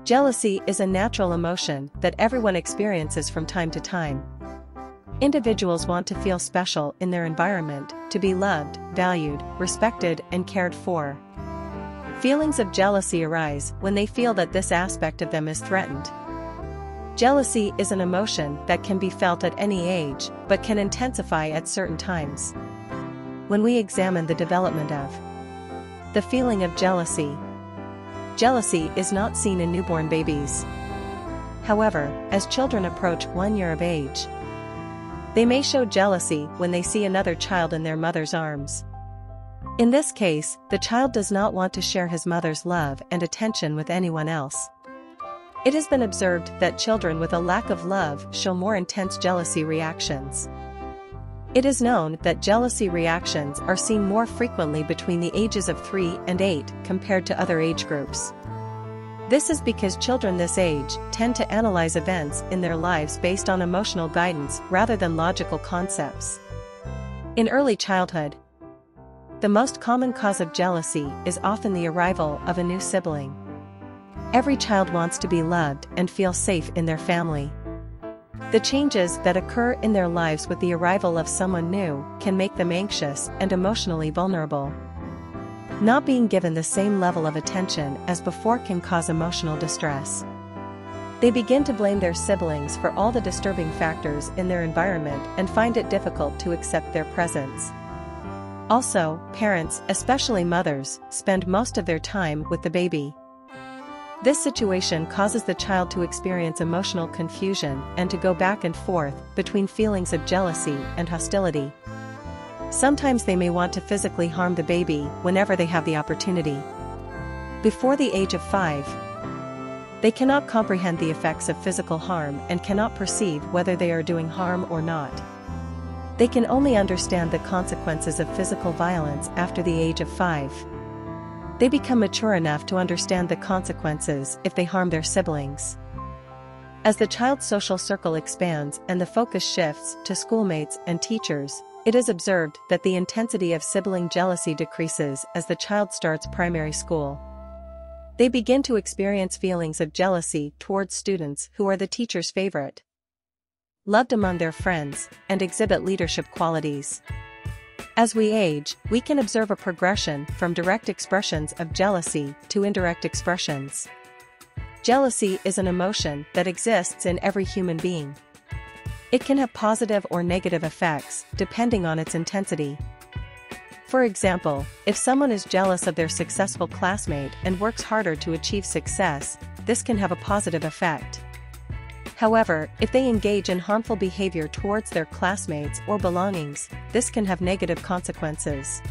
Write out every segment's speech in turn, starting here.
Jealousy is a natural emotion that everyone experiences from time to time. Individuals want to feel special in their environment, to be loved, valued, respected, and cared for. Feelings of jealousy arise when they feel that this aspect of them is threatened. Jealousy is an emotion that can be felt at any age, but can intensify at certain times. When we examine the development of the feeling of jealousy, jealousy is not seen in newborn babies. However, as children approach 1 year of age, they may show jealousy when they see another child in their mother's arms. In this case, the child does not want to share his mother's love and attention with anyone else. It has been observed that children with a lack of love show more intense jealousy reactions. It is known that jealousy reactions are seen more frequently between the ages of 3 and 8 compared to other age groups. This is because children this age tend to analyze events in their lives based on emotional guidance rather than logical concepts. In early childhood, the most common cause of jealousy is often the arrival of a new sibling. Every child wants to be loved and feel safe in their family. The changes that occur in their lives with the arrival of someone new can make them anxious and emotionally vulnerable. Not being given the same level of attention as before can cause emotional distress. They begin to blame their siblings for all the disturbing factors in their environment and find it difficult to accept their presence. Also, parents, especially mothers, spend most of their time with the baby. This situation causes the child to experience emotional confusion and to go back and forth between feelings of jealousy and hostility. Sometimes they may want to physically harm the baby whenever they have the opportunity. Before the age of 5, they cannot comprehend the effects of physical harm and cannot perceive whether they are doing harm or not. They can only understand the consequences of physical violence after the age of 5. They become mature enough to understand the consequences if they harm their siblings. As the child's social circle expands and the focus shifts to schoolmates and teachers, it is observed that the intensity of sibling jealousy decreases as the child starts primary school. They begin to experience feelings of jealousy towards students who are the teacher's favorite, loved among their friends, and exhibit leadership qualities. As we age, we can observe a progression from direct expressions of jealousy to indirect expressions. Jealousy is an emotion that exists in every human being. It can have positive or negative effects, depending on its intensity. For example, if someone is jealous of their successful classmate and works harder to achieve success, this can have a positive effect. However, if they engage in harmful behavior towards their classmates or belongings, this can have negative consequences.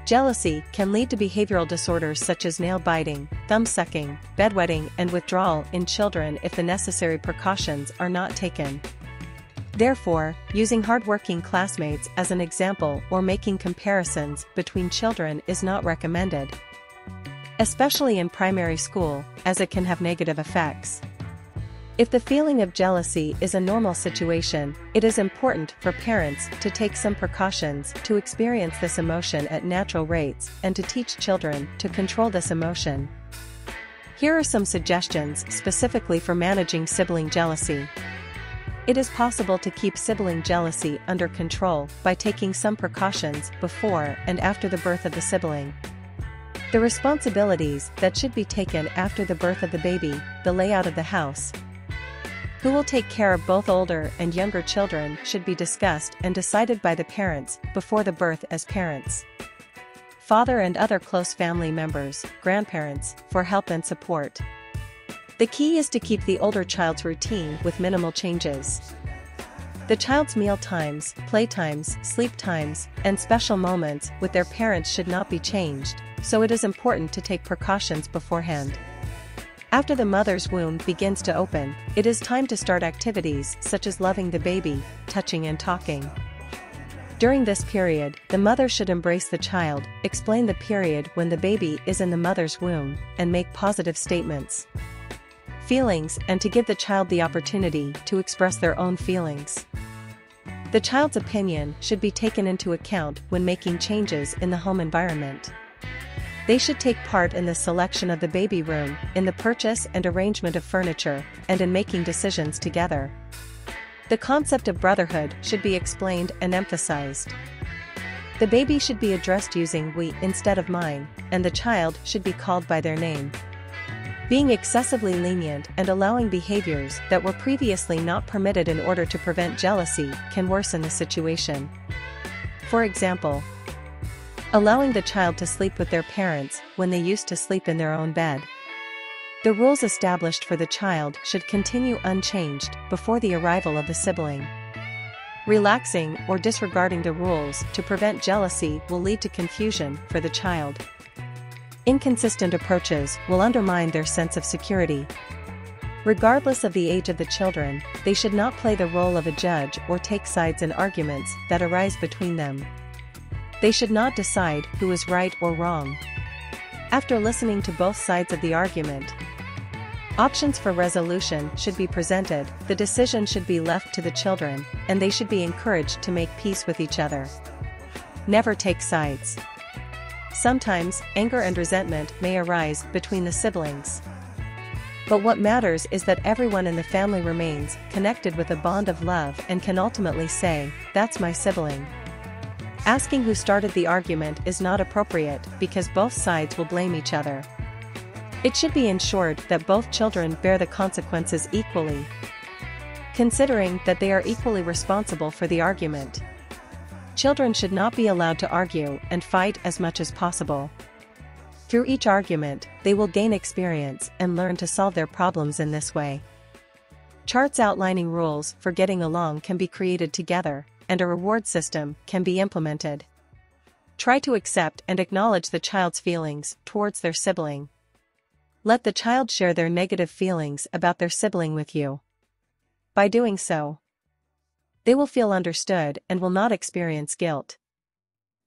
Jealousy can lead to behavioral disorders such as nail biting, thumb sucking, bedwetting, and withdrawal in children if the necessary precautions are not taken. Therefore, using hardworking classmates as an example or making comparisons between children is not recommended, especially in primary school, as it can have negative effects. If the feeling of jealousy is a normal situation, it is important for parents to take some precautions to experience this emotion at natural rates and to teach children to control this emotion. Here are some suggestions specifically for managing sibling jealousy. It is possible to keep sibling jealousy under control by taking some precautions before and after the birth of the sibling. The responsibilities that should be taken after the birth of the baby, the layout of the house, who will take care of both older and younger children should be discussed and decided by the parents before the birth as parents, father and other close family members, grandparents, for help and support. The key is to keep the older child's routine with minimal changes. The child's meal times, play times, sleep times, and special moments with their parents should not be changed, so it is important to take precautions beforehand. After the mother's womb begins to open, it is time to start activities such as loving the baby, touching and talking. During this period, the mother should embrace the child, explain the period when the baby is in the mother's womb, and make positive statements, feelings, and to give the child the opportunity to express their own feelings. The child's opinion should be taken into account when making changes in the home environment. They should take part in the selection of the baby room, in the purchase and arrangement of furniture, and in making decisions together. The concept of brotherhood should be explained and emphasized. The baby should be addressed using we instead of mine, and the child should be called by their name. Being excessively lenient and allowing behaviors that were previously not permitted in order to prevent jealousy can worsen the situation. For example, allowing the child to sleep with their parents when they used to sleep in their own bed. The rules established for the child should continue unchanged before the arrival of the sibling. Relaxing or disregarding the rules to prevent jealousy will lead to confusion for the child. Inconsistent approaches will undermine their sense of security. Regardless of the age of the children, they should not play the role of a judge or take sides in arguments that arise between them. They should not decide who is right or wrong. After listening to both sides of the argument, options for resolution should be presented, the decision should be left to the children, and they should be encouraged to make peace with each other. Never take sides. Sometimes, anger and resentment may arise between the siblings. But what matters is that everyone in the family remains connected with a bond of love and can ultimately say, "That's my sibling." Asking who started the argument is not appropriate because both sides will blame each other. It should be ensured that both children bear the consequences equally, considering that they are equally responsible for the argument. Children should not be allowed to argue and fight as much as possible. Through each argument, they will gain experience and learn to solve their problems in this way. Charts outlining rules for getting along can be created together, and a reward system can be implemented. Try to accept and acknowledge the child's feelings towards their sibling. Let the child share their negative feelings about their sibling with you. By doing so, they will feel understood and will not experience guilt.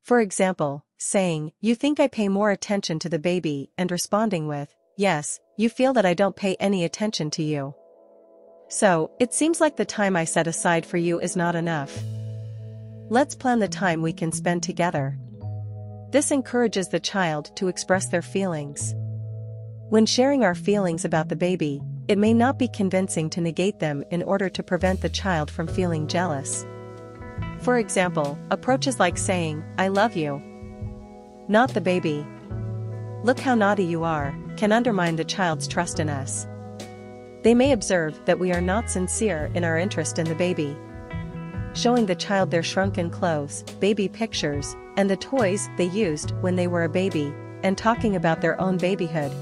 For example, saying, "You think I pay more attention to the baby," and responding with, "Yes, you feel that I don't pay any attention to you. So, it seems like the time I set aside for you is not enough. Let's plan the time we can spend together." This encourages the child to express their feelings. When sharing our feelings about the baby, it may not be convincing to negate them in order to prevent the child from feeling jealous. For example, approaches like saying, "I love you," not the baby, "Look how naughty you are," can undermine the child's trust in us. They may observe that we are not sincere in our interest in the baby. Showing the child their shrunken clothes, baby pictures, and the toys they used when they were a baby, and talking about their own babyhood,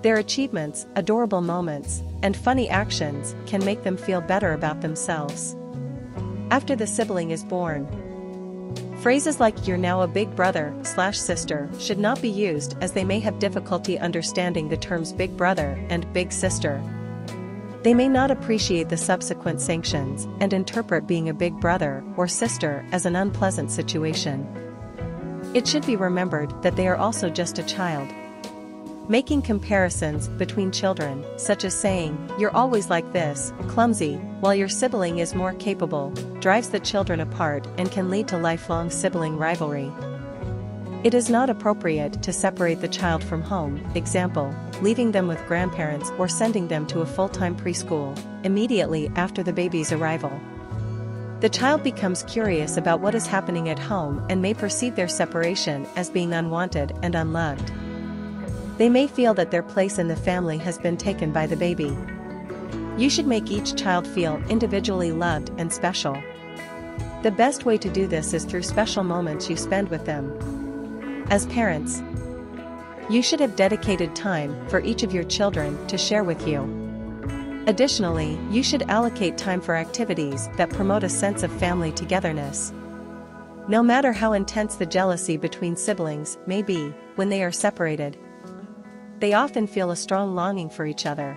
their achievements, adorable moments, and funny actions can make them feel better about themselves. After the sibling is born, phrases like "you're now a big brother/sister" should not be used as they may have difficulty understanding the terms big brother and big sister. They may not appreciate the subsequent sanctions and interpret being a big brother or sister as an unpleasant situation. It should be remembered that they are also just a child. Making comparisons between children, such as saying, "You're always like this, clumsy, while your sibling is more capable," drives the children apart and can lead to lifelong sibling rivalry. It is not appropriate to separate the child from home, example, leaving them with grandparents or sending them to a full-time preschool, immediately after the baby's arrival. The child becomes curious about what is happening at home and may perceive their separation as being unwanted and unloved. They may feel that their place in the family has been taken by the baby. You should make each child feel individually loved and special. The best way to do this is through special moments you spend with them. As parents, you should have dedicated time for each of your children to share with you. Additionally, you should allocate time for activities that promote a sense of family togetherness. No matter how intense the jealousy between siblings may be, when they are separated, they often feel a strong longing for each other.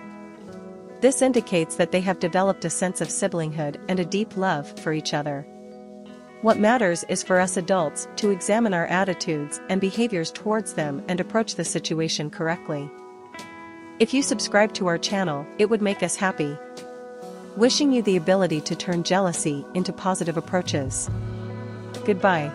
This indicates that they have developed a sense of siblinghood and a deep love for each other. What matters is for us adults to examine our attitudes and behaviors towards them and approach the situation correctly. If you subscribe to our channel, it would make us happy. Wishing you the ability to turn jealousy into positive approaches. Goodbye.